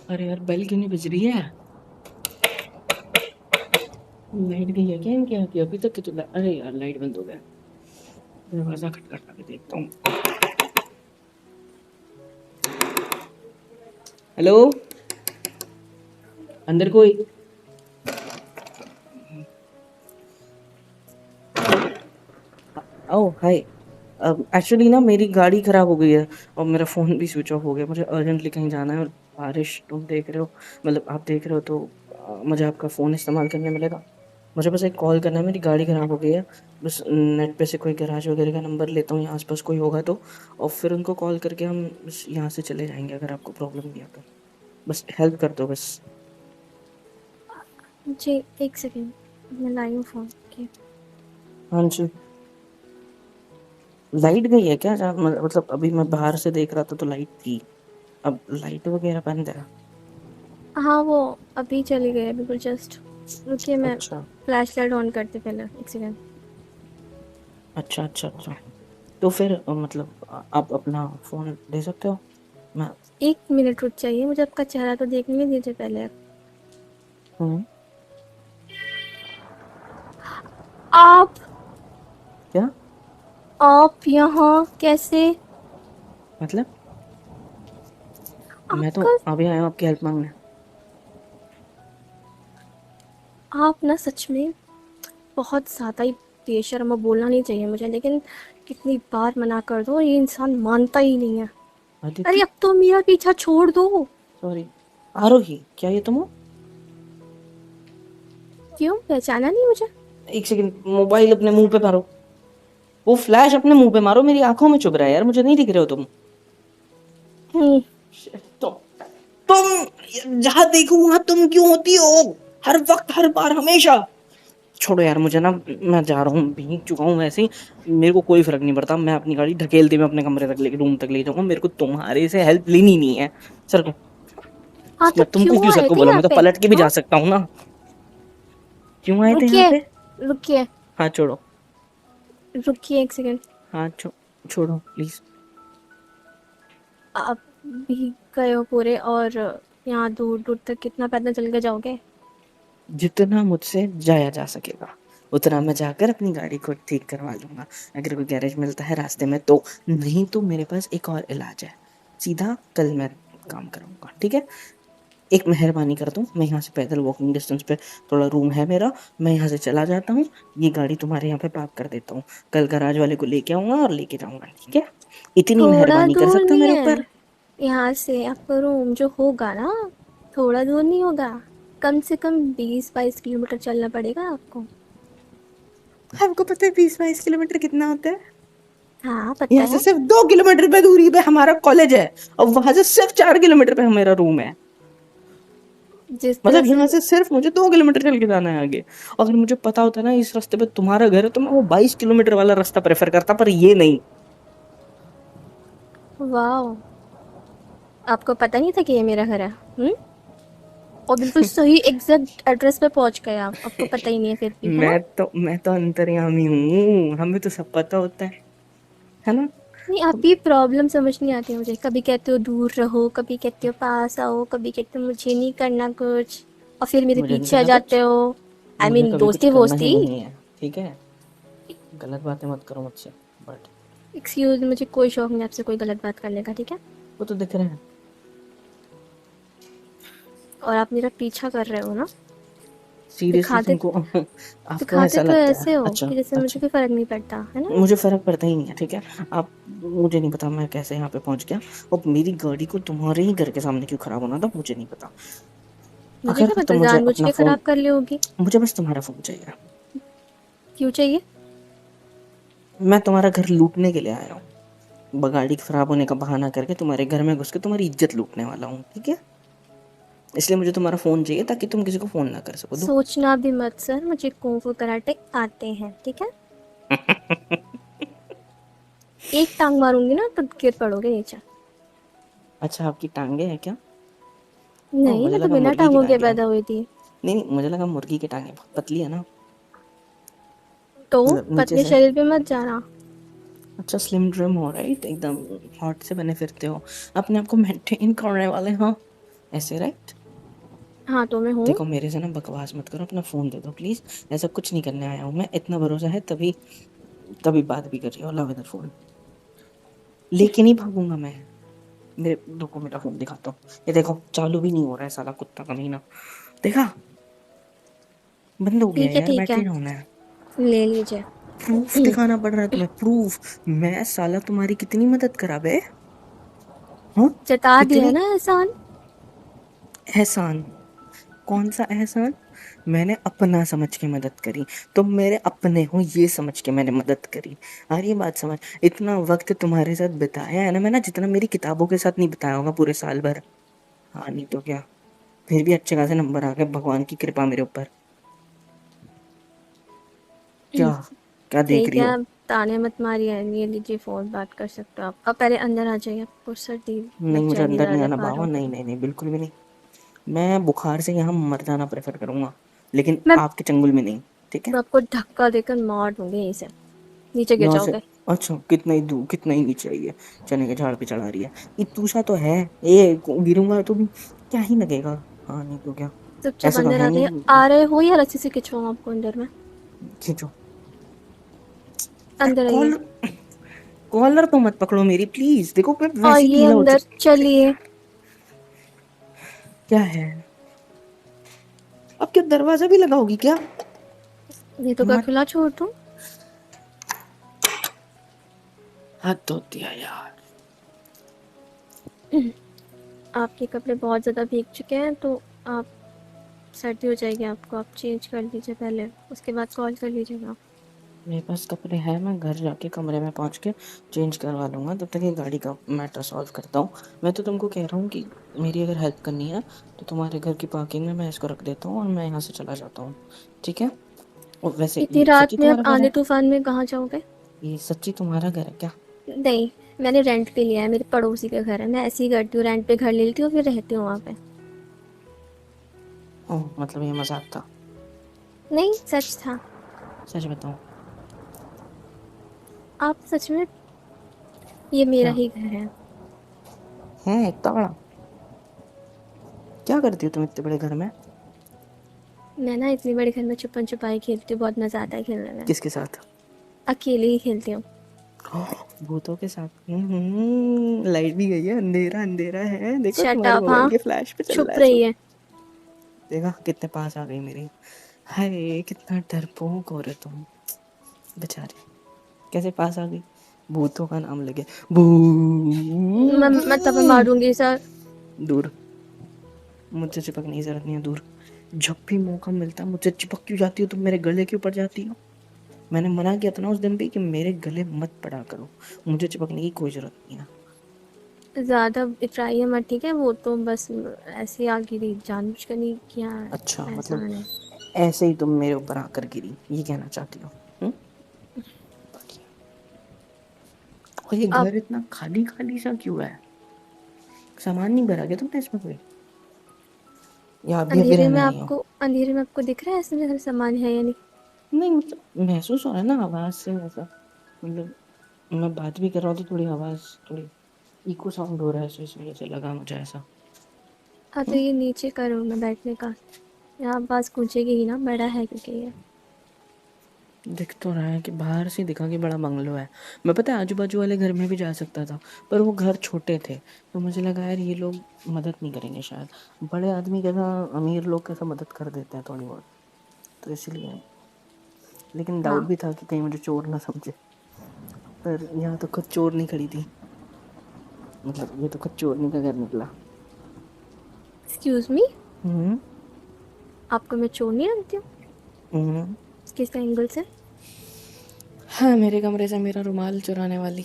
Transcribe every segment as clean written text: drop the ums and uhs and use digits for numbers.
अरे यार बेल क्यों नहीं बज रही है? लाइट गई है क्या इनके यहाँ की? अभी तक की तो अरे यार लाइट बंद हो गया। दरवाजा खटखटा के देखता हूँ। हेलो, अंदर कोई? ओह हाय। एक्चुअली ना मेरी गाड़ी खराब हो गई है और मेरा फ़ोन भी स्विच ऑफ हो गया। मुझे अर्जेंटली कहीं जाना है और बारिश तुम देख रहे हो, मतलब आप देख रहे हो तो मुझे आपका फ़ोन इस्तेमाल करने मिलेगा? मुझे बस एक कॉल करना है, मेरी गाड़ी खराब हो गई है। बस नेट पे से कोई गैराज वगैरह का नंबर लेता हूँ या आसपास कोई होगा तो, और फिर उनको कॉल करके हम बस यहाँ से चले जाएंगे अगर आपको प्रॉब्लम नहीं है तो। बस हेल्प कर दो बस। जी, 1 सेकंड, मैं लाई हूँ फ़ोन। ओके। हाँ जी। लाइट गई है क्या? मतलब अभी मैं बाहर से देख रहा था तो लाइट थी, अब लाइट वगैरह बंद है। हाँ, वो अभी चली गई है बिल्कुल जस्ट। रुकिए, मैं अच्छा फ्लैश लाइट ऑन करती पहले, 1 सेकंड। अच्छा अच्छा अच्छा। तो फिर मतलब आप अपना फ़ोन दे सकते हो? मैं 1 मिनट रुक जाइए, मुझे आपका चेहरा तो देखने दीजिए पहले। हूँ। आप क्या आप यहाँ कैसे? मतलब? मैं तो आपका अभी आया हूँ आपकी हेल्प मांगने। आप ना सच में बहुत ज़्यादा ही बेशर्म हो, बोलना नहीं चाहिए मुझे, लेकिन कितनी बार मना कर दो ये इंसान मानता ही नहीं है। अरे अदिति, अब तो मेरा पीछा छोड़ दो। सॉरी। आरोही, क्या ये तुम हो? क्यों पहचाना नहीं मुझे? एक सेकंड, मोबाइल अपने मुंह पे मारो। वो फ्लैश अपने मुंह पे मारो, मेरी आंखों में चुभ रहा है यार, मुझे नहीं दिख रहे हो तुम। हम्म, तो तुम जहां देखो वहां तुम क्यों होती हो? हर वक्त, हर बार, हमेशा। छोड़ो यार मुझे ना, मैं जा रहा हूँ, भीग चुका हूँ वैसे ही। मेरे को कोई फर्क नहीं पड़ता, मैं अपनी गाड़ी ढकेलते में अपने कमरे तक ले रूम तक ले जाऊंगा, मेरे को तुम्हारे से हेल्प लेनी नहीं है। सर को हाँ तो मैं तुमको क्यों क्यों सर आए को थे बोला, यहाँ मैं तो पे? पलट के भी जा हाँ, सकता हूँ ना। क्यों आए थे यहाँ रुकिए, पे? रुकिए, हाँ छोड़ो। रुकिए 1 सेकंड। हाँ छोड़ो प्लीज। आप भीग गए हो पूरे, और यहाँ दूर दूर तक कितना पैदल चल के जाओगे? जितना मुझसे जाया जा सकेगा उतना मैं जाकर अपनी गाड़ी को ठीक करवा लूंगा, अगर कोई गैरेज मिलता है रास्ते में तो। नहीं तो मेरे पास एक और इलाज है, सीधा कल मैं काम कराऊंगा, ठीक है? एक मेहरबानी कर दूं, मैं यहाँ से पैदल वॉकिंग डिस्टेंस पे थोड़ा रूम है मेरा, मैं यहाँ से चला जाता हूँ, ये गाड़ी तुम्हारे यहाँ पे पार्क कर देता हूँ, कल गैराज वाले को लेके आऊंगा और लेके जाऊंगा, ठीक है? इतनी थोड़ा मेहरबानी कर दूर सकता नहीं मेरे है, ऊपर? यहाँ से आपका रूम जो होगा ना, थोड़ा दूर नहीं होगा। कम से कम 20-22 किलोमीटर चलना पड़ेगा आपको। आपको पता है 20-22 किलोमीटर कितना होता है? हाँ पता यहाँ से है। सिर्फ 2 किलोमीटर पे दूरी पे हमारा कॉलेज है, और वहां से सिर्फ 4 किलोमीटर पे मेरा रूम है। जिस तरह मतलब से यहाँ से सिर्फ मुझे 2 किलोमीटर चल के जाना है आगे। अगर मुझे पता होता ना इस रास्ते पे तुम्हारा घर है तो मैं वो 22 किलोमीटर वाला रास्ता प्रेफर करता, पर ये नहीं। वाह, आपको पता नहीं था कि ये मेरा घर है? और बिल्कुल सही एग्जैक्ट एड्रेस पे पहुंच गए आप, आपको पता ही नहीं है फिर भी, है ना? मैं तो अंतर्यामी हूँ, हमें तो सब पता होता है ना? नहीं, तुम आपकी प्रॉब्लम समझ नहीं आती मुझे। कभी कहते हो दूर रहो, कभी कहते हो पास आओ, कभी कहते हो मुझे नहीं करना कुछ, और फिर मेरे मुझे नहीं पीछे आ करना जाते कुछ, हो। आई मुझे मीन कभी कुछ दोस्ती करना ही वोस्ती। नहीं है, ठीक है? गलत बातें मत करो मुझसे, बट एक्सक्यूज, मुझे कोई शौक नहीं आपसे कोई गलत बात करने का, ठीक है? वो तो दिख रहे हैं। और आप मेरा पीछा कर रहे हो ना? सीरियसली दिखाते तुमको आपको दिखाते ऐसा तो लगता है? ऐसे हो अच्छा कि जैसे मुझे अच्छा। कोई फर्क नहीं पड़ता, है ना? मुझे फर्क पड़ता ही नहीं है, ठीक है? आप मुझे नहीं पता मैं कैसे यहाँ पे पहुंच गया, और मेरी गाड़ी को तुम्हारे ही घर के सामने क्यों खराब होना था मुझे नहीं पता। मुझे अगर क्या तो पता मुझे जानबूझ अपना के फोन, खराब कर ली होगी। मुझे बस तुम्हारा फोन चाहिए। क्यों चाहिए? मैं तुम्हारा घर लूटने के लिए आया हूँ, गाड़ी खराब होने का बहाना करके तुम्हारे घर में घुस के तुम्हारी इज्जत लूटने वाला हूँ, ठीक है? इसलिए मुझे तुम्हारा फोन चाहिए ताकि तुम किसी को फोन ना कर सको। दो। सोचना भी मत सर, मुझे कुंफू कराटे आते हैं, ठीक है? एक टांग मारूंगी ना तो गिर पड़ोगे नीचे। अच्छा आपकी टांगे हैं क्या? ओह नहीं, मुझे मैं तो लगा बिना मुर्गी की टांगों के टांगे हैं। पैदा हुई थी। नहीं नहीं, मुझे लगा मुर्गी की टांगे बहुत पतली है ना, तो मतलब नीचे पतले से। शरीर पे मत जाना। अच्छा स्लिम ड्रिम हो, राइट? एकदम हॉट से बने फिरते हो, अपने आप को मेंटेन करने वाले, हाँ? ऐसे राइट? हाँ तो मैं हूँ। देखो मेरे से ना बकवास मत करो, अपना फ़ोन दे दो प्लीज़। ऐसा कुछ नहीं करने आया हूँ मैं, इतना भरोसा है तभी तभी बात भी कर रही हो। लाओ इधर फ़ोन, लेके नहीं भागूंगा मैं। मेरे रुको, मेरा फ़ोन दिखाता हूँ। ये देखो चालू भी नहीं हो रहा है साला कुत्ता कमीना। देखा, बंद हो गया यार, ठीक है, बैटरी डाउन है। ले लीजिए। प्रूफ दिखाना पड़ रहा है तुम्हें, प्रूफ। मैं साला तुम्हारी कितनी मदद करा बे, हाँ? जता दिया कितनी? ना एहसान। एहसान? कौन सा एहसान? मैंने अपना समझ के मदद करी, तुम मेरे अपने हो ये समझ के मैंने मदद करी। आ रही है बात समझ? इतना वक्त तुम्हारे साथ बिताया है ना मैंने, जितना मेरी किताबों के साथ नहीं बिताया होगा पूरे साल भर। हाँ नहीं तो क्या, फिर भी अच्छे खासे नंबर आ गए, भगवान की कृपा मेरे ऊपर। क्या क्या देख ठीक रही है, हो? अब ताने मत मारिए, ये लीजिए फ़ोन, बात कर सकते हो आप। अब पहले अंदर आ जाइए, आपको सर्दी नहीं लग मुझे जाएगी अंदर नहीं ज़्यादा आना बाहर बाबा, रहोगे नहीं तो। नहीं नहीं, बिल्कुल भी नहीं। मैं बुखार से यहाँ मर जाना प्रेफर करूंगा, लेकिन मैं आपके चंगुल में नहीं। ठीक है? मैं आपको धक्का देकर मार दूंगी यहीं से, नीचे गिर यहाँ से? जाओगे। अच्छा, कितना ही दूर, कितना ही नीचे आई है, चने के झाड़ पे चढ़ा रही है। इतूसा तो है, ये गिरूंगा तो भी क्या ही लगेगा। हाँ नहीं तो क्या, चुपचाप ऐसा तो अंदर है आ जाइए। नहीं। आ रहे हो या रस्सी से खिंचवाऊँ आपको अंदर में? खींचो। अंदर आइए। कॉलर, कॉलर तो मत पकड़ो मेरी प्लीज, देखो मैं वैसे ही आइए ढीला हो अंदर, चुका। चलिए। क्या है? अब क्या दरवाजा भी लगाओगी क्या? ये तो क्या मत, खुला छोड़ दूँ? हद होती है यार। आपके कपड़े बहुत ज़्यादा भीग चुके हैं, तो आप सर्दी हो जाएगी आपको, आप चेंज कर लीजिए पहले, उसके बाद कॉल कर लीजिएगा। मेरे पास कपड़े हैं, मैं घर जाके कमरे में पहुंच के चेंज करवा लूंगा, तब तक ये गाड़ी का मैटर सॉल्व करता हूँ। मैं तो तुमको कह रहा हूँ कि मेरी अगर हेल्प करनी है तो तुम्हारे घर की पार्किंग में मैं इसको रख देता हूँ और मैं यहाँ से चला जाता हूँ। ठीक है? और वैसे इतनी ये सच्ची रात में आप तुम्हारा घर आंधी है? तूफान में कहाँ जाओगे? ये सच्ची तुम्हारा घर है क्या? नहीं, मैंने रेंट पे लिया है, मेरे पड़ोसी का घर है। मैं ऐसे ही करती हूँ, रेंट पे घर ले लेती हूँ, फिर रहती हूँ वहाँ पे। ओह, मतलब ये मजाक था? नहीं, सच था। सच बताऊँ? आप सच में, ये मेरा क्या ही घर है। है इतना बड़ा? क्या करती हो तुम इतने बड़े घर में? मैं ना इतनी बड़े घर में छुपन छुपाई खेलती हूँ, बहुत मज़ा आता है खेलने में। किसके साथ? अकेले ही खेलती हूँ। भूतों के साथ? लाइट भी गई है, अंधेरा अंधेरा है, देखो शट तुम्हारे अप, मोबाइल हाँ, के फ्लैश पे चल रहा चुप है सब। रहिए। देखा कितने पास आ गई मेरी। हाय कितना डरपोक हो रहे तुम बेचारे, कैसे पास आ गई। भूतों का नाम लेके भू, मैं तब मारूंगी सर। दूर। मुझसे चिपकने की जरूरत नहीं है, दूर। जब भी मौका मिलता है मुझसे चिपक क्यों जाती हो तुम, मेरे गले क्यों पड़ जाती हो? मैंने मना किया था ना उस दिन भी कि मेरे गले मत पड़ा करो, मुझे चिपकने की कोई जरूरत नहीं है। ज़्यादा इतराइए मत, ठीक है? वो तो बस ऐसे ही आ गिरी, जानबूझकर नहीं किया है, अच्छा ऐसा मतलब मैंने। ऐसे ही तुम मेरे ऊपर आकर गिरी, ये कहना चाहती हो? हम्म? बढ़िया। और ये अब घर इतना खाली खाली सा क्यों है? सामान नहीं भरा गया तुमने इसमें कोई, या अभी रहने आई हो? अंधेरे में आपको दिख रहा है इसमें हर सामान है या नहीं? नहीं मतलब महसूस हो रहा है ना आवाज से ऐसा, मतलब मैं बात भी कर रहा हूँ तो थोड़ी आवाज, थोड़ी इको साउंड हो रहा है, इस वजह से लगा मुझे ऐसा। हाँ तो ये नीचे का रूम है बैठने का, यहाँ आवाज़ गूंजेगी ही ना, बड़ा है क्योंकि ये। दिख तो रहा है कि बाहर से दिखा कि बड़ा बंगलो है। मैं पता है आजू बाजू वाले घर में भी जा सकता था, पर वो घर छोटे थे तो मुझे लगा यार ये लोग मदद नहीं करेंगे शायद। बड़े आदमी कैसा, अमीर लोग कैसा मदद कर देते हैं थोड़ी बहुत, तो इसलिए। लेकिन डाउट हाँ, भी था कि कहीं मुझे चोर ना समझे, पर यहाँ तो खुद चोर नहीं खड़ी थी, मतलब ये तो खुद चोरनी का घर निकला। एक्सक्यूज़ मी, हम्म। आपको मैं चोर नहीं लगती हूँ? हम्म। किस एंगल से? हाँ, मेरे कमरे से मेरा रुमाल चुराने वाली।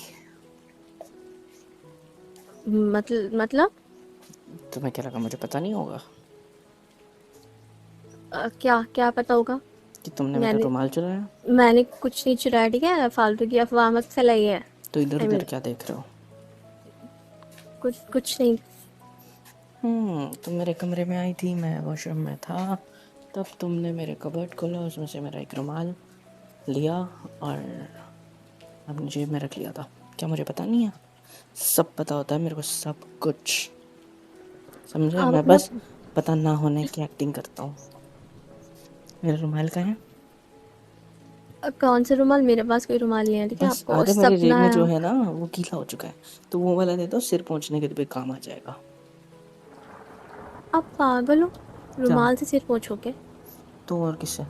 मतलब तुम्हें क्या लगा मुझे पता नहीं होगा क्या क्या पता होगा? कि तुमने मेरा मैंने रुमाल चुराया? मैंने कुछ नहीं चुराया, ठीक है? फालतू की अफवाह मत फैलाइए। तो इधर आई उधर मीन, क्या देख रहे हो? कुछ कुछ नहीं। तुम मेरे कमरे में आई थी, मैं वॉशरूम में था, तब तुमने मेरे कबर्ड खोला, उसमें से मेरा एक रुमाल लिया और अपनी जेब में रख लिया था। क्या मुझे पता नहीं है? सब पता होता है मेरे को, सब कुछ। समझे? आप मैं अपना बस पता ना होने की एक्टिंग करता हूँ। मेरा रुमाल कहाँ है? कौन सा रुमाल? मेरे पास कोई रुमाल नहीं है, ठीक है? बस आपको आधे मेरे जेब सपना में है। जो है ना वो गीला हो चुका है, तो वो वाला दे दो, सिर पोंछने के भी काम आ जाएगा। आप पागल हो? क्या? रुमाल से सिर पोंछोगे? तो और किससे?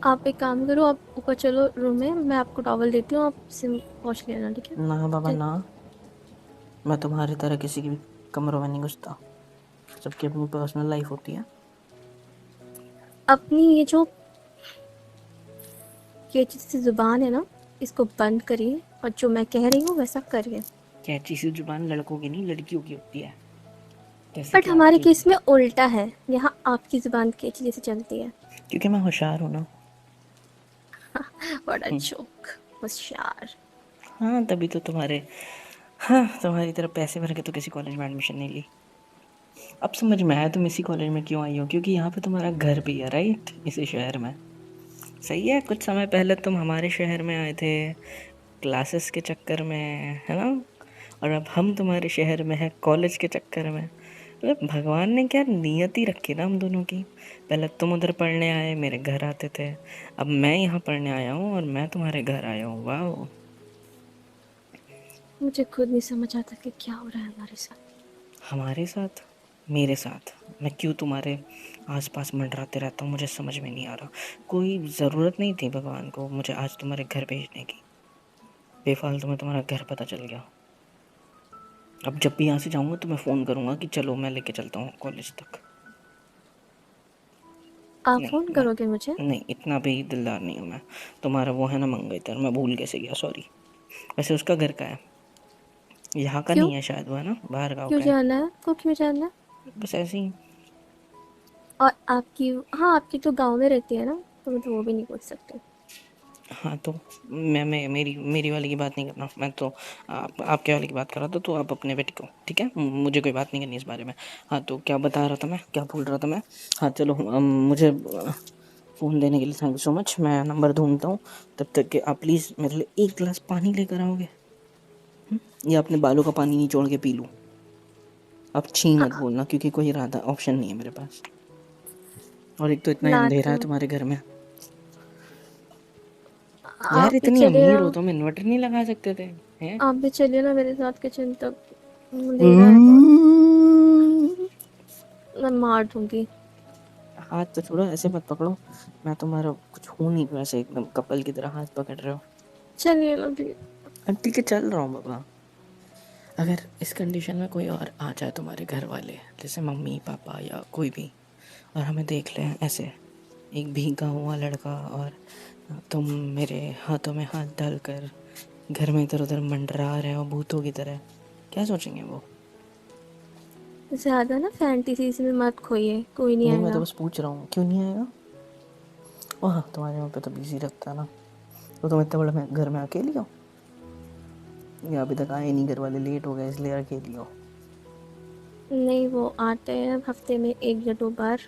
आप एक काम करो, आप ऊपर चलो रूम में, मैं आपको टॉवल देती हूँ, आप सिर पोंछ लेना, ठीक है? ना बाबा चल। ना, मैं तुम्हारी तरह किसी की भी कमरों में नहीं घुसता। सबकी अपनी पर्सनल लाइफ होती है। अपनी ये जो कैची सी जुबान है ना, इसको बंद करिए, और जो मैं कह रही हूँ वैसा करिए। कैची सी जुबान लड़कों की नहीं लड़कियों की होती है, जैसे बट कि हमारे आपकी। केस में उल्टा है, यहाँ आपकी जुबान कैची जैसे चलती है। क्योंकि मैं होशियार हूँ ना। बड़ा हम्म, जोक। होशियार। हाँ तभी तो हाँ तुम्हारी तरह पैसे भर के तो किसी कॉलेज में एडमिशन नहीं ली। अब समझ में आया तुम इसी कॉलेज में क्यों आई हो, क्योंकि यहाँ पे तुम्हारा घर भी है, राइट, इसी शहर में। सही है, कुछ समय पहले तुम हमारे शहर में आए थे क्लासेस के चक्कर में, है ना? और अब हम तुम्हारे शहर में है कॉलेज के चक्कर में। मतलब भगवान ने क्या नियति रखी ना हम दोनों की। पहले तुम उधर पढ़ने आए, मेरे घर आते थे, अब मैं यहाँ पढ़ने आया हूँ और मैं तुम्हारे घर आया हूँ। वाह। मुझे खुद नहीं समझ आता कि क्या हो रहा है हमारे साथ। हमारे साथ? मेरे साथ? मैं क्यों तुम्हारे आसपास मंडराते रहता हूँ, मुझे समझ में नहीं आ रहा। कोई ज़रूरत नहीं थी भगवान को मुझे आज तुम्हारे घर भेजने की। बेफालतू में तुम्हारा घर पता चल गया। अब जब भी यहाँ से जाऊँगा तो मैं फ़ोन करूँगा कि चलो मैं लेके चलता हूँ कॉलेज तक। आप नहीं फोन मैं करोगे मुझे? नहीं, इतना भी दिलदार नहीं हूँ मैं। तुम्हारा वो है ना मंगेतर, मैं भूल कैसे गया, सॉरी। वैसे उसका घर का है, यहाँ का क्यों? नहीं है शायद, वो है ना बाहर गाँव क्यों का है। जाना है आपको, क्यों जाना है? बस ऐसे ही। और आपकी, हाँ आपकी तो गांव में रहती है ना, तो मैं तो वो भी नहीं पूछ सकती। हाँ तो मैं मेरी मेरी वाले की बात नहीं करना, मैं तो आपके वाले की बात कर रहा था, तो आप अपने बेटे को, ठीक है, मुझे कोई बात नहीं करनी इस बारे में। हाँ तो क्या बता रहा था मैं, क्या बोल रहा था मैं? हाँ चलो, मुझे फ़ोन देने के लिए थैंक यू सो मच। मैं नंबर ढूंढता हूँ, तब तक कि आप प्लीज़ मेरे लिए एक गिलास पानी लेकर आओगे। या अपने बालों का पानी निचोड़ के पी लूँ? अब छी मत बोलना, क्योंकि कोई राधा ऑप्शन नहीं है मेरे पास, और एक तो इतना लाती अंधेरा है हूँ। तुम्हारे घर में। यार आप भी इतनी चलिए अमीर हो ना। तुम, इन्वर्टर नहीं लगा सकते थे? हैं? आप भी चलिए ना मेरे साथ किचन तक, अंधेरा है बहुत। मैं मार दूंगी। हाथ तो छोड़ो, ऐसे मत पकड़ो। मैं तुम्हारा कुछ हूँ नहीं, वैसे एकदम कपल की तरह हाथ पकड़ रहे हो। चलिए ना प्लीज। अब ठीक है, चल रहा हूँ बाबा। अगर इस कंडीशन में कोई और आ जाए, तुम्हारे घर वाले, जैसे मम्मी पापा या कोई भी, और हमें देख लें ऐसे, एक भीगा हुआ लड़का, और तुम मेरे हाथों में हाथ डालकर घर में इधर उधर मंडरा रहे हो भूतों की तरह, क्या सोचेंगे वो? ज्यादा ना फैंटेसीज में मत खोइए, कोई नहीं नहीं, मैं तो आएगा। बस पूछ रहा हूँ, क्यों नहीं आएगा? ओह हाँ, तुम्हारे वहाँ पे तो बिजी रखता है ना। तो तुम इतना बड़ा घर में अकेली हो, या अभी तक आए नहीं घर वाले, लेट हो गए इसलिए अकेली हो? नहीं, वो आते हैं हफ्ते में एक या दो बार,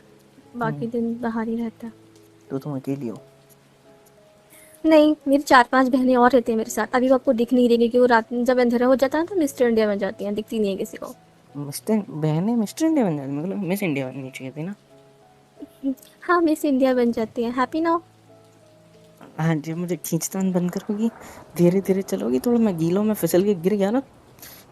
बाकी दिन बाहर ही रहता है। तो तुम अकेली हो? नहीं, मेरी चार पांच बहनें और रहती हैं मेरे साथ, अभी वो आपको दिख नहीं रही क्योंकि वो रात में जब अंधेरा हो जाता है तो मिस्टर इंडिया बन जाती हैं, दिखती नहीं है किसी को। मिस्टर बहनें मिस्टर इंडिया बन जाती, मतलब मिस इंडिया बननी चाहिए थी ना। हाँ, मिस इंडिया बन जाती हैं, हैप्पी नाउ। हाँ जी, मुझे खींचतान बंद करोगी? धीरे धीरे चलोगी थोड़ा, मैं गीला हूँ, मैं फिसल के गिर गया ना,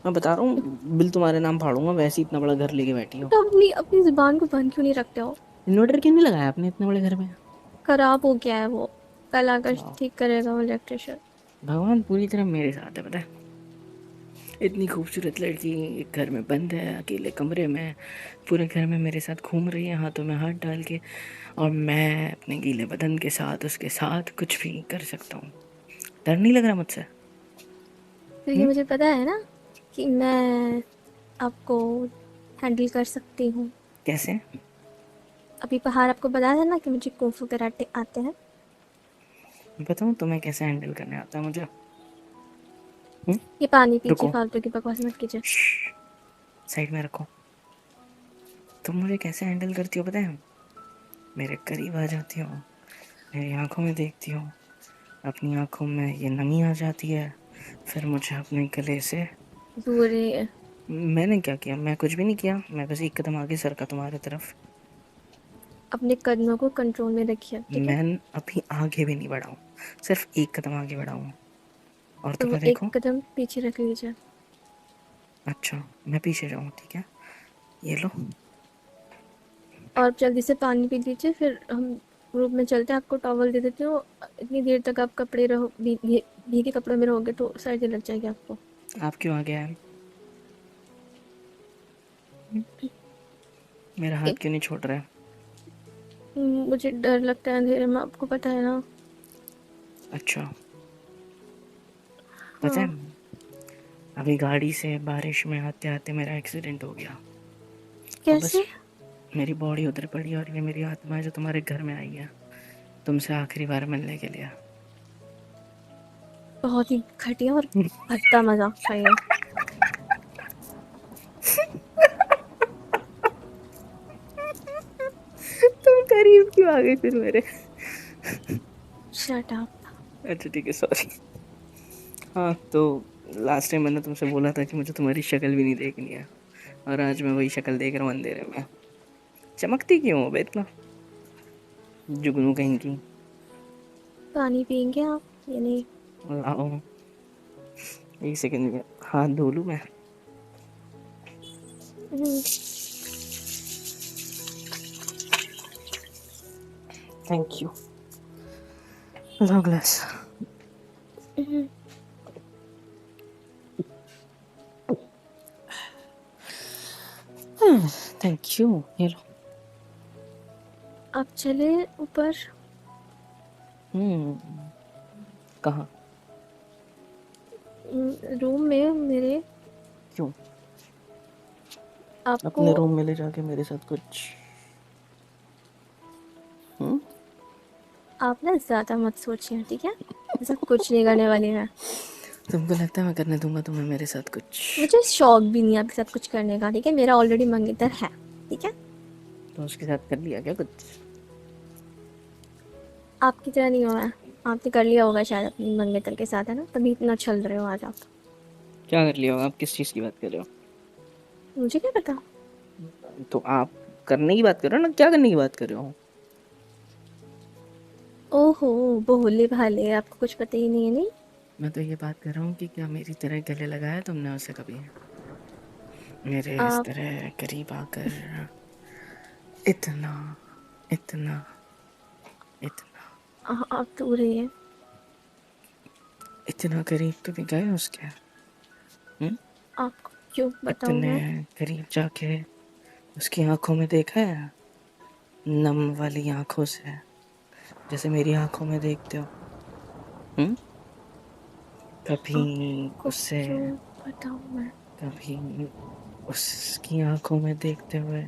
मैं बता रहा हूँ बिल तुम्हारे नाम फाड़ूंगा, वैसे ही इतना बड़ा घर लेके बैठी हो। तो अपनी अपनी जुबान को बंद क्यों नहीं रखते हो? इन्वर्टर क्यों नहीं लगाया आपने इतने बड़े घर में? खराब हो गया है वो, कल आकर वाह, ठीक करेगा वो इलेक्ट्रिशियन। भगवान पूरी तरह मेरे साथ है, पता है? इतनी खूबसूरत लड़की एक घर में बंद है अकेले कमरे में, पूरे घर में मेरे साथ घूम रही है हाथों में हाथ डाल के, और मैं अपने गीले बदन के साथ उसके साथ कुछ भी कर सकता हूँ। डर नहीं लग रहा मुझसे? क्योंकि मुझे पता है ना कि मैं आपको हैंडल कर सकती हूँ। कैसे? अभी बाहर आपको बताया था ना कि मुझे कुंफू कराटे आते हैं। बताऊँ तुम्हें कैसे हैंडल करने आता है मुझे? हम्म? ये पानी पीजिए, रुको, फालतू की बकवास मत कीजिए। साइड में रखो। तुम मुझे कैसे हैंडल करती हो पता है? मेरे करीब आ जाती हो, मेरी आंखों में देखती हो, अपनी आंखों में ये नमी आ जाती है, फिर मुझे अपने गले से दूर रहिए। मैंने क्या किया? मैं कुछ भी नहीं किया, मैं बस एक कदम आगे सरका तुम्हारी तरफ। अपने कदमों को कंट्रोल में रखिए, ठीक है? मैं अभी आगे भी नहीं बढ़ा हूँ, सिर्फ एक कदम आगे बढ़ा हूँ। और तो वो तुम्हें एक देखो। कदम पीछे रख लीजिए। अच्छा, मैं पीछे जाऊँ? ठीक है, ये लो। और जल्दी से पानी पी लीजिए, फिर हम रूम में चलते हैं। आपको टॉवल दे देती हूँ। इतनी देर तक आप कपड़े रहो, भीगे कपड़ों में रहोगे तो सर्दी लग जाएगी आपको। आप क्यों आ गया है? मेरा हाथ एक क्यों नहीं छोड़ रहा है? मुझे डर लगता है अंधेरे में, आपको पता है ना। अच्छा, पता है, हाँ। अभी गाड़ी से बारिश में आते आते मेरा एक्सीडेंट हो गया। और बस कैसे? मेरी बॉडी उधर पड़ी, और ये मेरी आत्मा है जो तुम्हारे घर में आई है तुमसे आखिरी बार मिलने के लिए। बहुत ही घटिया और भद्दा मजाक था ये। तुम करीब क्यों आ गई फिर मेरे? Shut up. अच्छा ठीक है, सॉरी। हाँ तो लास्ट टाइम मैंने तुमसे बोला था कि मुझे तुम्हारी शक्ल भी नहीं देखनी है, और आज मैं वही शक्ल देख रहा हूँ अंधेरे में। चमकती क्यों हो बे इतना, जुगनू कहीं की? पानी पियेंगे आप या नहीं? लाओ, एक सेकंड में हाथ धो लूँ मैं। Hmm, thank you. लो ग्लास। हम्म। थैंक यू, ये लो। आप चले ऊपर। हम्म, कहाँ? रूम में मेरे। क्यों? आपको। अपने रूम में ले जाके मेरे साथ कुछ? हम्म। आप ना ज़्यादा मत सोचिए, ठीक है? ऐसा कुछ नहीं करने वाली मैं। तुमको लगता है मैं करने दूंगा तुम्हें मेरे साथ कुछ? मुझे शौक भी नहीं है आपके साथ कुछ करने का, ठीक है? मेरा ऑलरेडी मंगेतर है, ठीक है? तो उसके साथ कर लिया क्या कुछ? आपकी तरह नहीं हो मैं। आपने कर लिया होगा शायद अपनी मंगेतर के साथ, है ना? तभी इतना छल रहे हो आज आप। क्या कर लिया? आप किस चीज़ की बात कर रहे मुझे क्या पता। हो? तो आप करने की बात कर रहे हो ना, क्या करने की बात कर रहे हो? ओहो, भोले भाले, आपको कुछ पता ही नहीं है, नहीं? मैं तो ये बात कर रहा हूँ कि क्या मेरी तरह गले लगाया तुमने उसे कभी, मेरे इस आप तरह करीब आकर, इतना इतना इतना आप दूर रहिए। इतना करीब तो भी गए उसके? हम्म? आपको क्यों बताऊँ इतने मैं? करीब जाके उसकी आंखों में देखा है, नम वाली आंखों से, जैसे मेरी आंखों में देखते हो? हम्म? कभी आपको उससे, क्यों बताऊँ मैं? कभी उसकी आंखों में देखते हुए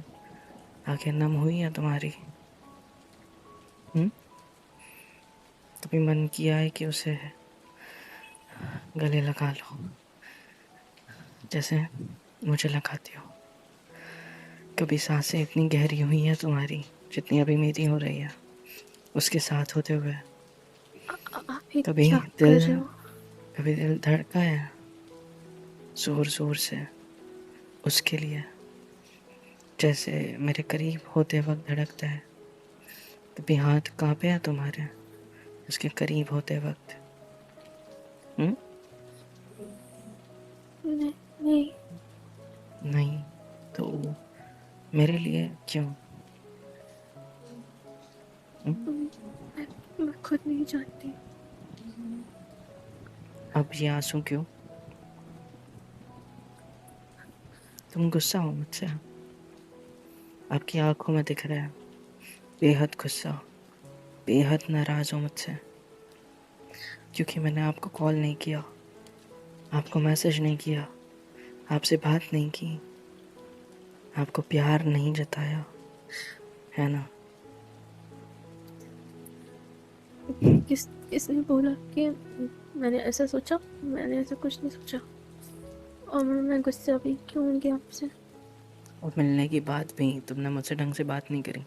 आंखें नम हुई है तुम्हारी? हम्म? कभी मन किया है कि उसे गले लगा लो, जैसे मुझे लगाती हो? कभी सांसें इतनी गहरी हुई है तुम्हारी जितनी अभी मेरी हो रही है उसके साथ होते हुए? आप ये कभी क्या कर दिल, रहे हो? कभी दिल धड़का है जोर जोर से उसके लिए, जैसे मेरे करीब होते वक्त धड़कता है? कभी हाथ कांपे हैं तुम्हारे उसके करीब होते वक्त? हम्म? नहीं, नहीं। नहीं? तो मेरे लिए क्यों? हम्म? मैं खुद नहीं जानती। अब ये आंसू क्यों? तुम गुस्सा हो मुझसे? आपकी आंखों में दिख रहा है बेहद गुस्सा, बेहद नाराज हो मुझसे, क्योंकि मैंने आपको कॉल नहीं किया, आपको मैसेज नहीं किया, आपसे बात नहीं की, आपको प्यार नहीं जताया, है ना? किसने बोला कि मैंने ऐसा सोचा? मैंने ऐसा कुछ नहीं सोचा। और मैं गुस्सा भी क्यों होंगी आपसे? और मिलने के बाद भी तुमने मुझसे ढंग से बात नहीं करी,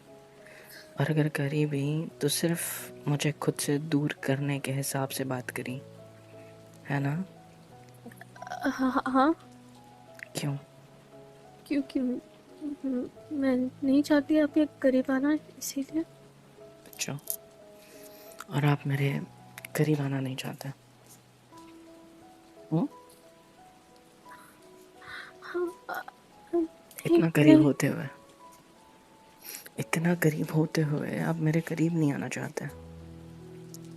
और अगर करी भी तो सिर्फ मुझे खुद से दूर करने के हिसाब से बात करी, है ना? हाँ, हाँ, हाँ। क्यों? क्योंकि मैं नहीं चाहती आपके करीब आना, इसीलिए। अच्छा, और आप मेरे करीब आना नहीं चाहते? हम्म? हाँ, नहीं इतना करीब नहीं। होते हुए, इतना करीब होते हुए आप मेरे करीब नहीं आना चाहते?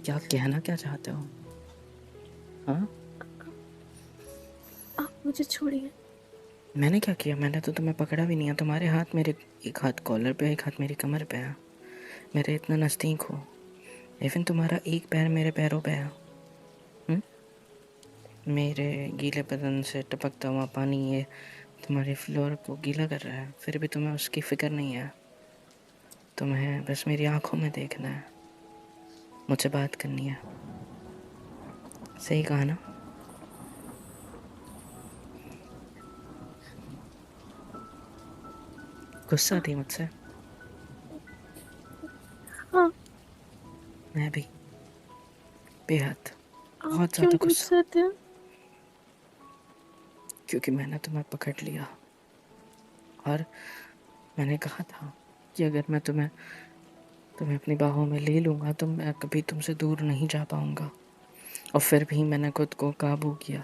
क्या कहना क्या चाहते हो? हाँ, आप मुझे छोड़िए। मैंने क्या किया? मैंने तो तुम्हें पकड़ा भी नहीं है। तुम्हारे हाथ मेरे, एक हाथ कॉलर पे है, एक हाथ मेरी कमर पे है। मेरे इतना नज़दीक हो, इवन तुम्हारा एक पैर मेरे पैरों पे है। हम्म? मेरे गीले बदन से टपकता हुआ पानी ये तुम्हारे फ्लोर को गीला कर रहा है, फिर भी तुम्हें उसकी फिक्र नहीं है। तुम्हें बस मेरी आंखों में देखना है, मुझसे बात करनी है। सही कहा ना? गुस्सा थी मुझसे? हाँ। मैं भी, बेहद, आप बहुत क्यों ज़्यादा गुस्सा। गुस्सा थे? क्योंकि मैंने तुम्हें पकड़ लिया, और मैंने कहा था कि अगर मैं तुम्हें तुम्हें अपनी बाहों में ले लूँगा तो मैं कभी तुमसे दूर नहीं जा पाऊँगा। और फिर भी मैंने खुद को काबू किया,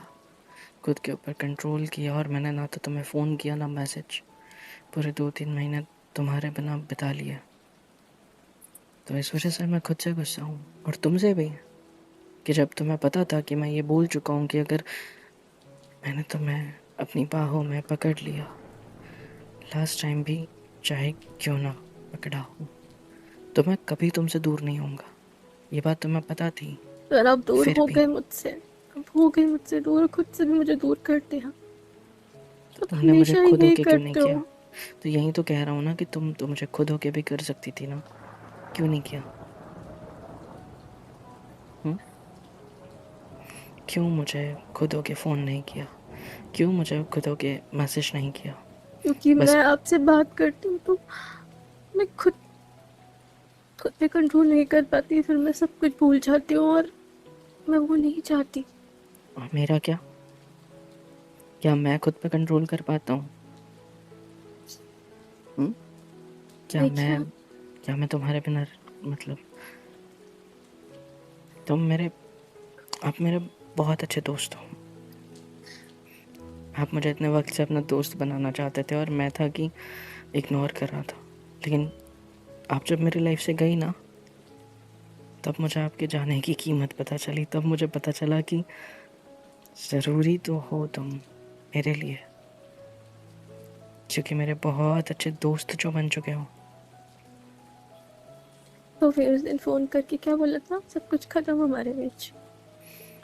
खुद के ऊपर कंट्रोल किया, और मैंने ना तो तुम्हें फ़ोन किया ना मैसेज। पूरे 2-3 महीने तुम्हारे बिना बिता लिए। तो इस वजह से मैं खुद से गुस्सा हूँ, और तुमसे भी, कि जब तुम्हें पता था कि मैं ये बोल चुका हूँ कि अगर मैंने तुम्हें अपनी बाहों में पकड़ लिया लास्ट टाइम भी, चाहे क्यों ना पकड़ा हो, तो मैं कभी तुमसे दूर नहीं होऊंगा। ये बात तुम्हें पता थी। अगर आप दूर फिर हो भी गए मुझसे, अब हो गए मुझसे दूर, खुद से भी मुझे दूर करते हैं। तो आप तुमने मुझे हमेशा खुद यही होके क्यों नहीं करते किया? हो। तो यही तो कह रहा हूँ ना कि तुम तो मुझे खुद होके भी कर सकती थी ना, क्यों नहीं किया? हम्म? क्यों मुझे खुद होके फ़ोन नहीं किया? क्यों मुझे खुद होके मैसेज नहीं किया? क्योंकि बस मैं आपसे बात करती हूँ तो मैं खुद खुद पे कंट्रोल नहीं कर पाती, फिर मैं सब कुछ भूल जाती हूँ, और मैं वो नहीं चाहती। मेरा क्या, क्या मैं खुद पे कंट्रोल कर पाता हूँ? हम्म? क्या देखिए, मैं क्या मैं तुम्हारे बिना, मतलब तुम मेरे आप मेरे बहुत अच्छे दोस्त हो। आप मुझे इतने वक्त से अपना दोस्त बनाना चाहते थे, और मैं था कि इग्नोर कर रहा था। लेकिन आप जब मेरी लाइफ से गई ना, तब मुझे आपके जाने की कीमत पता चली। तब मुझे पता चला कि ज़रूरी तो हो तुम मेरे लिए, क्योंकि मेरे बहुत अच्छे दोस्त जो बन चुके हो। तो फिर उस दिन फ़ोन करके क्या बोला था? सब कुछ ख़त्म हमारे बीच,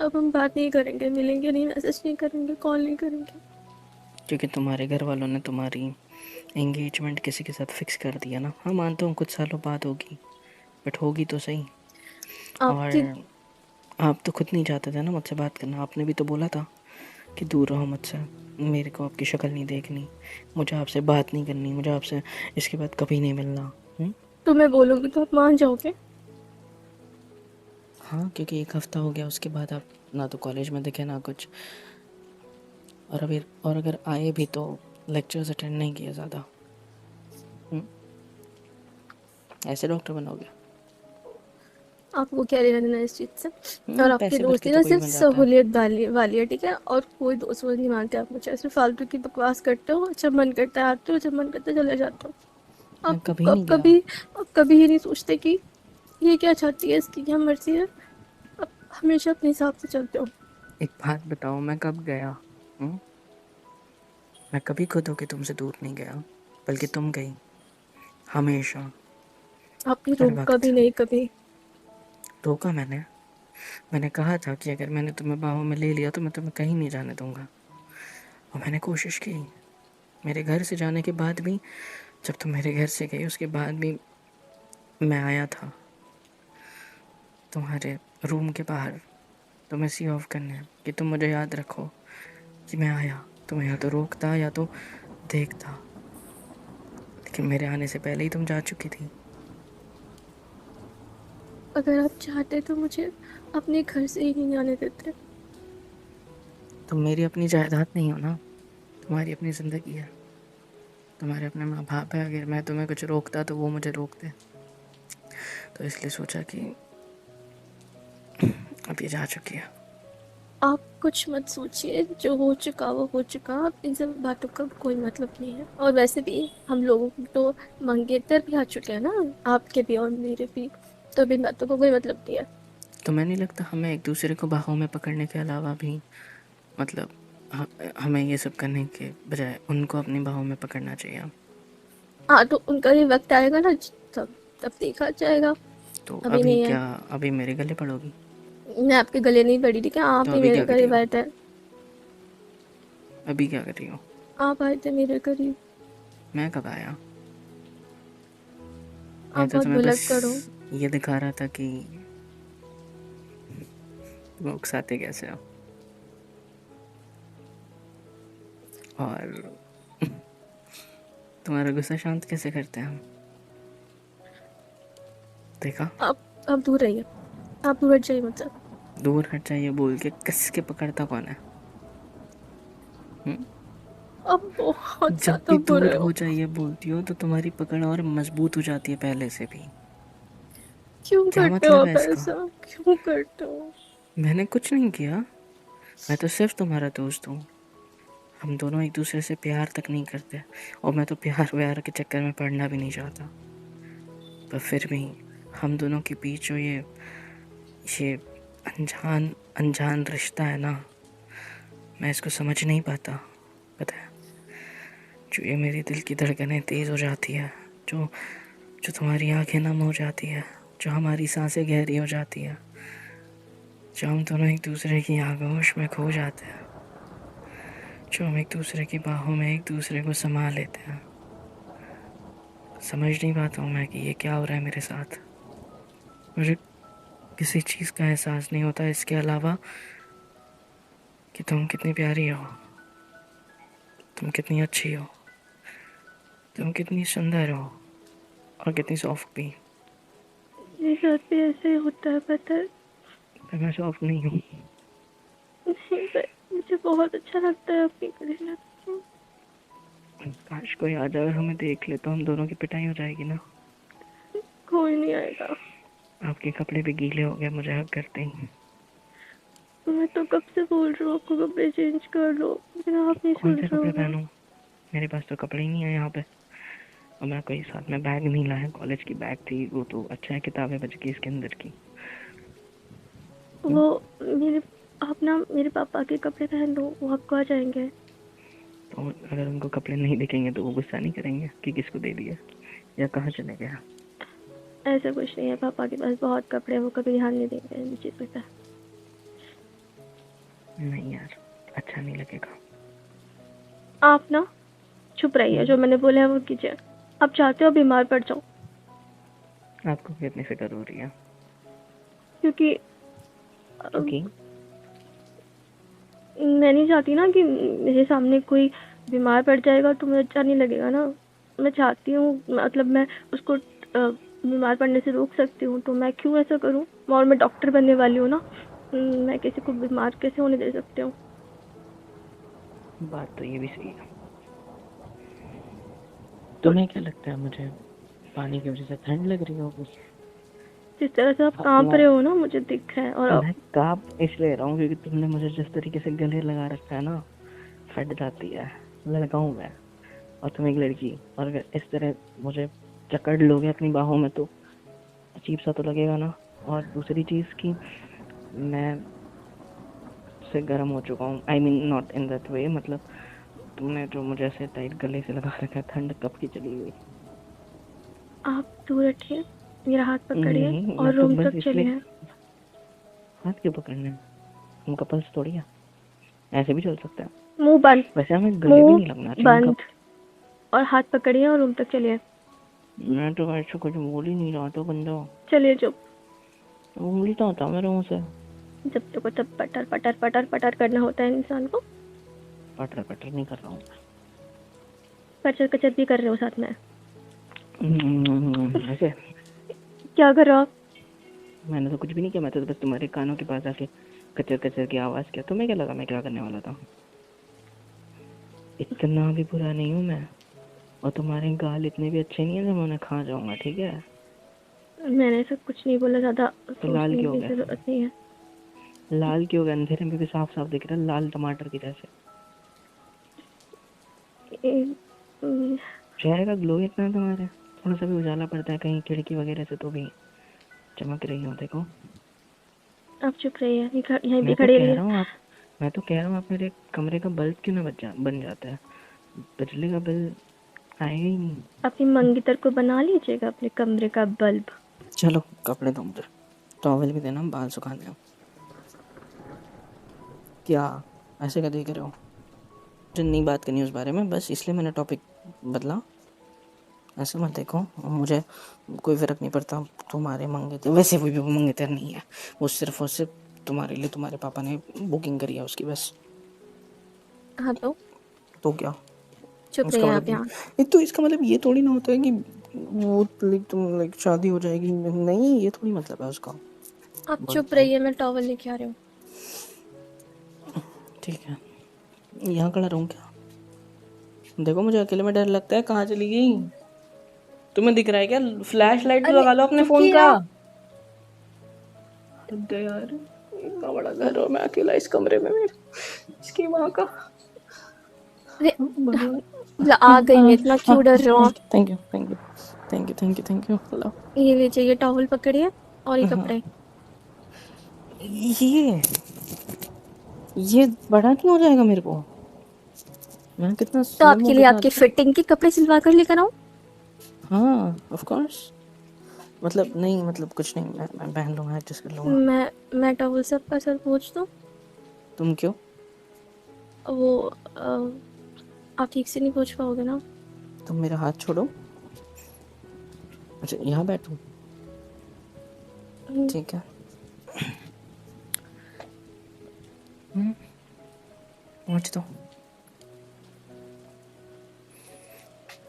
अब हम बात नहीं करेंगे, मिलेंगे नहीं, मैसेज नहीं करेंगे, कॉल नहीं करेंगे। क्योंकि तुम्हारे घर वालों ने तुम्हारी एंगेजमेंट किसी के साथ फिक्स कर दिया ना। हाँ, मानता हूँ कुछ सालों बाद होगी, बट होगी तो सही। आपकी और आप तो खुद नहीं चाहते थे ना मुझसे बात करना। आपने भी तो बोला था कि दूर रहो मुझसे, मेरे को आपकी शक्ल नहीं देखनी, मुझे आपसे बात नहीं करनी, मुझे आपसे इसके बाद कभी नहीं मिलना। तो मैं बोलूँगी तो आप मान जाओगे? हाँ, क्योंकि एक हफ्ता हो गया, उसके बाद आप ना तो कॉलेज में दिखे ना कुछ, और अगर आए भी तो लेक्चर्स अटेंड नहीं किए ज़्यादा। ऐसे डॉक्टर बनोगे? आपको क्या लेना देना इस चीज़ से? और आपकी पैसे भर के दोस्ती तो ना कोई सिर्फ बन जाता है। सहूलियत वाली वाली है, ठीक है? और कोई दोस्त वोस्त नहीं मानते आप मुझे, सिर्फ फालतू की बकवास करते हो। जब मन करता है आते हो, जब मन करता है चले जाते हो। मैं आप कभी अब नहीं गया। कभी आप कभी ये नहीं सोचते कि ये क्या चाहती है, इसकी क्या मर्जी है। आप हमेशा अपने हिसाब से चलते हो। एक बात बताओ, मैं कब गया? हम्म? मैं कभी खुद होके तुमसे दूर नहीं गया, बल्कि तुम गई, हमेशा, आपने हर रोका भी वक्त। नहीं कभी। रोका मैंने? मैंने कहा था कि अगर मैंने तुम्हें बाहों में ले लिया तो मैं तुम्हें कहीं नहीं जाने दूंगा। और मैंने कोशिश की, मेरे घर से जाने के बाद भी, जब तुम मेरे घर से गई उसके बाद भी मैं आया था तुम्हारे रूम के बाहर, तुम्हें सी ऑफ करने, कि तुम मुझे याद रखो कि मैं आया। तुम्हें या तो रोकता या तो देखता, लेकिन मेरे आने से पहले ही तुम जा चुकी थी। अगर आप चाहते तो मुझे अपने घर से ही नहीं आने देते। तुम मेरी अपनी जायदाद नहीं हो ना, तुम्हारी अपनी ज़िंदगी है। तुम्हारे अपने माँ बाप है, अगर मैं तुम्हें कुछ रोकता तो वो मुझे रोकते, तो इसलिए सोचा कि अब ये जा चुकी है। आप कुछ मत सोचिए, जो हो चुका वो हो चुका, अब इन सब बातों का कोई मतलब नहीं है। और वैसे भी हम लोगों को तो मंगेतर भी आ चुके हैं ना, आपके भी और मेरे भी, तो अब इन बातों को कोई मतलब नहीं है। तुम्हें नहीं लगता हमें एक दूसरे को बाहों में पकड़ने के अलावा भी, मतलब हमें ये सब करने के बजाय उनको अपनी बाहों में पकड़ना चाहिए? हाँ, तो उनका भी वक्त आएगा ना, तब तब देखा जाएगा। तो अभी अभी नहीं है। क्या, अभी मेरे गले पड़ोगी? मैं आपके गले नहीं पड़ी, ठीक है? तो आप ही अभी मेरे क्या कर रही करीब हो? आए थे। अभी क्या कर रही हो? आप आए थे मेरे करीब। मैं कब आया? मैं आप तो बहुत तुम्हें बस भुलक्कड़ हो। ये दिखा रहा था कि तुम उकसाते कैसे हो, और तुम्हारा गुस्सा शांत कैसे करते हैं हम। देखा? आप दूर रहिए, आप दूर हट जाइए मुझसे। दूर हट जाइए बोल के कस के पकड़ता कौन है? हम्म? आप बहुत जब ज़्यादा भी बुरे दूर हो। हो जाइए बोलती हो तो तुम्हारी पकड़ और मजबूत हो जाती है पहले से भी। क्यों क्या करते हो मतलब है आप इसका? ऐसा? क्यों करते हो? मैंने कुछ नहीं किया, मैं तो सिर्फ तुम्हारा दोस्त हूँ। हम दोनों एक दूसरे से प्यार तक नहीं करते, और मैं तो प्यार व्यार के चक्कर में पड़ना भी नहीं चाहता, पर फिर भी हम दोनों के बीच जो ये अनजान अनजान रिश्ता है ना, मैं इसको समझ नहीं पाता। पता है, जो ये मेरी दिल की धड़कनें तेज़ हो जाती है, जो जो तुम्हारी आंखें नम हो जाती है, जो हमारी सांसें गहरी हो जाती है, जो हम दोनों एक दूसरे की आगोश में खो जाते हैं, जो हम एक दूसरे की बाहों में एक दूसरे को समा लेते हैं, समझ नहीं पाता हूँ मैं कि ये क्या हो रहा है मेरे साथ। मुझे किसी चीज़ का एहसास नहीं होता इसके अलावा कि तुम कितनी प्यारी हो, तुम कितनी अच्छी हो, तुम कितनी सुंदर हो, और कितनी सॉफ्ट भी। मेरे साथ भी ऐसे ही होता है, पता है? पर मैं सॉफ्ट नहीं हूँ। नहीं, पर मुझे बहुत अच्छा लगता है आपके गले लग के। काश कोई आ जाए और हमें देख ले, तो हम दोनों की पिटाई हो जाएगी ना। कोई नहीं आएगा। आपके कपड़े भी गीले हो गए मुझे हक करते ही। मैं तो कब से बोल रही हूँ आपको कपड़े चेंज कर लो, लेकिन आप नहीं कौन सुन से रहे हो कपड़े ना। पहनूं? मेरे पास तो कपड़े ही नहीं है यहाँ पे, और मैं कोई साथ में बैग नहीं लाया। कॉलेज की बैग थी वो, तो अच्छा है किताबें बच गई इसके अंदर की। वो मेरे आप ना मेरे पापा के कपड़े पहन लो, वो आपको आ जाएंगे। तो अगर उनको कपड़े नहीं दिखेंगे तो वो गुस्सा नहीं करेंगे कि किसको दे दिया या कहाँ चले गया? ऐसा कुछ नहीं है, पापा के पास बहुत कपड़े हैं, वो कभी ध्यान नहीं देंगे इन चीज़ों पे। नहीं यार, अच्छा नहीं लगेगा। आप ना चुप रहिए, जो मैंने बोला है वो कीजिए। आप चाहते हो बीमार पड़ जाओ? आपको भी अपनी फिक्र हो रही है? क्योंकि क्योंकि मैं नहीं चाहती ना कि मेरे सामने कोई बीमार पड़ जाएगा तो मुझे अच्छा नहीं लगेगा ना। मैं चाहती हूँ, मतलब मैं उसको बीमार पड़ने से रोक सकती हूँ, तो मैं क्यों ऐसा करूँ? और मैं डॉक्टर बनने वाली हूँ ना। मैं किसी को बीमार कैसे होने दे सकती हूँ? बात तो ये भी सही है। तुम्हें क्या लगता है मुझे पानी की वजह से ठंड लग रही होगी? जिस तरह से आप कांप रहे हो ना, मुझे दिख रहा है। और आप मैं काप इसलिए रहा हूँ क्योंकि तुमने मुझे जिस तरीके से गले लगा रखा है ना, फट जाती है। लड़का हूँ मैं और तुम एक लड़की, और अगर इस तरह मुझे जकड़ लोगे अपनी बाहों में तो अजीब सा तो लगेगा ना। और दूसरी चीज़ की, मैं से गर्म हो चुका हूँ, I mean not in that way, मतलब तुमने जो मुझे ऐसे टाइट गले से लगा रखा है, ठंड कब की चली गई? आप दूर हटिए, मेरा हाथ पकड़िए नहीं, मैं और तो रूम बस तक इसलिए। चलिए। हाथ क्यों पकड़ने हैं? उनका पल्स थोड़ी है, ऐसे भी चल सकता है। मुंह बंद, वैसे हमें गले भी मुंह नहीं लगना चाहिए उनका। बंद, और हाथ पकड़िए और रूम तक चलिए। मैं तो ऐसा कुछ बोल ही नहीं रहा, तो बंदा चलिए चुप। उंगली तो होता मेरे मुंह से। जब देखो तब पटर पटर पटर पटर करना होता है इंसान को। पटर पटर नहीं कर रहा हूँ। कचर कचर भी कर रहे हो साथ में। ऐसे क्या कर रहे हो आप? मैंने तो कुछ भी नहीं किया, मैं तो बस तुम्हारे कानों के पास आके कचर कचर की आवाज किया। तुम्हें क्या लगा मैं क्या करने वाला था? इतना भी बुरा नहीं हूँ मैं। और तुम्हारे गाल इतने भी अच्छे नहीं है जो मैं उन्हें खा जाऊंगा, ठीक है? मैंने ऐसा कुछ नहीं बोला, ज़्यादा तो लाल सोचने क्यों हो की गया? ज़रूरत नहीं है। लाल क्यों हो गया? अंधेरे में भी साफ साफ दिख रहा है, लाल टमाटर की जैसे। चेहरे का ग्लो इतना है तुम्हारे, थोड़ा सा भी उजाला पड़ता है कहीं खिड़की वगैरह से तो भी चमक रही हो, देखो। आप चुप रहिए, यहीं मैं पे तो खड़े कह रहिए। रहा हूँ आप मैं तो कह रहा हूँ आप मेरे कमरे का बल्ब क्यों ना बन जाता है? बिजली का बिल आएगा ही नहीं। अपनी मंगेतर को बना लीजिएगा अपने कमरे का बल्ब। चलो कपड़े दो मुझे, टॉवल भी देना, बाल सुखाने हैं। क्या ऐसे का देख रहे हो? मुझे नहीं बात करनी उस बारे में, बस इसलिए मैंने टॉपिक बदला। ऐसे मत देखो, मुझे कोई फ़र्क नहीं पड़ता तुम्हारे मंगेतर, वैसे कोई भी मंगेतर नहीं है, वो सिर्फ और सिर्फ तुम्हारे लिए तुम्हारे पापा ने बुकिंग करी है उसकी, बस। हाँ तो क्या? चुप इसका रहिए आप मतलब यहाँ। ये तो इसका मतलब ये थोड़ी ना होता है कि वो लाइक शादी हो जाएगी, नहीं, ये थोड़ी मतलब है उसका। आप चुप बताओ। रहिए, मैं टॉवल लेके आ रही हूँ। ठीक है, यहाँ खड़ा रहूँ क्या? देखो मुझे अकेले में डर लगता है, कहाँ चली गई? तुम्हें दिख रहा है क्या? फ्लैश लाइट तो अरे लगा लो अपने फोन रुकिए का। ना। थक गया यार, इतना बड़ा घर और मैं अकेला इस कमरे में, इसकी माँ का। अरे भगवान। आ गई मैं, इतना क्यों डर रहे हो आप? Thank you thank you thank you thank you thank you, hello. ये लीजिए, ये टॉवल पकड़िए और ये हाँ, कपड़े। ये बड़ा क्यों हो जाएगा मेरे को? मैं कितना तो स्लिम आपके हूँ, लिए कितना आपके अच्छा। फिटिंग के कपड़े सिलवा कर लेकर आऊँ? हाँ ऑफ कोर्स, मतलब नहीं, मतलब कुछ नहीं, मैं पहन लूँगा, एडजस्ट कर लूँगा। मैं टॉवल से आपका सर पोंछ दूँ? तुम क्यों? वो आप ठीक से नहीं पोंछ पाओगे ना। तुम मेरा हाथ छोड़ो। अच्छा यहाँ बैठूँ? हम्म, ठीक है। पहुँच दो।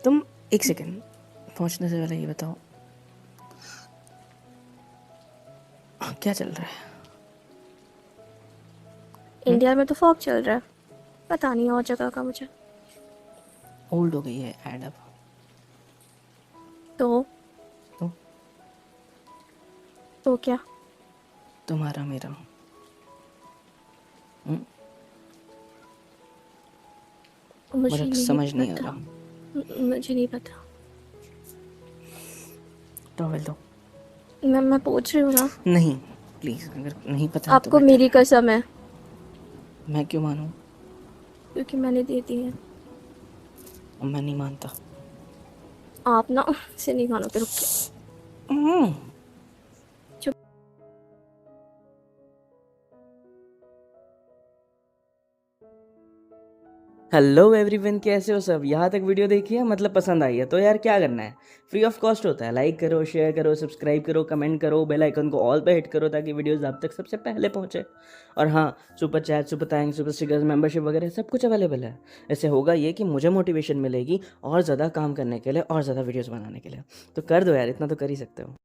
तुम एक सेकेंड, पहुँचने से पहले ये बताओ क्या चल रहा है? इंडिया में तो फॉग चल रहा है, पता नहीं और जगह का मुझे। ओल्ड हो गई है एड अब। तो तो तो क्या? तुम्हारा मेरा। हम्म, मुझे मुझे नहीं समझ नहीं आ पता। रहा। मुझे नहीं पता। टॉवेल दो। मैं पूछ रही हूँ ना। नहीं, प्लीज़, अगर नहीं पता है तो आपको बेटर मेरी है। कसम है, मैं क्यों मानूं? क्योंकि मैंने दे दी है। मैं नहीं मानता। आप ना से नहीं मानोगे, रुक के। हम्म। चुप। हेलो एवरीवन, कैसे हो सब? यहाँ तक वीडियो देखी है, मतलब पसंद आई है तो यार क्या करना है, फ्री ऑफ कॉस्ट होता है। लाइक करो, शेयर करो, सब्सक्राइब करो, कमेंट करो, बेल आइकन को ऑल पे हिट करो ताकि वीडियोस आप तक सबसे पहले पहुंचे। और हाँ, super chat, super thanks, super stickers, membership वगैरह सब कुछ अवेलेबल है। ऐसे होगा ये कि मुझे मोटिवेशन मिलेगी और ज़्यादा काम करने के लिए और ज़्यादा वीडियोज़ बनाने के लिए। तो कर दो यार, इतना तो कर ही सकते हो।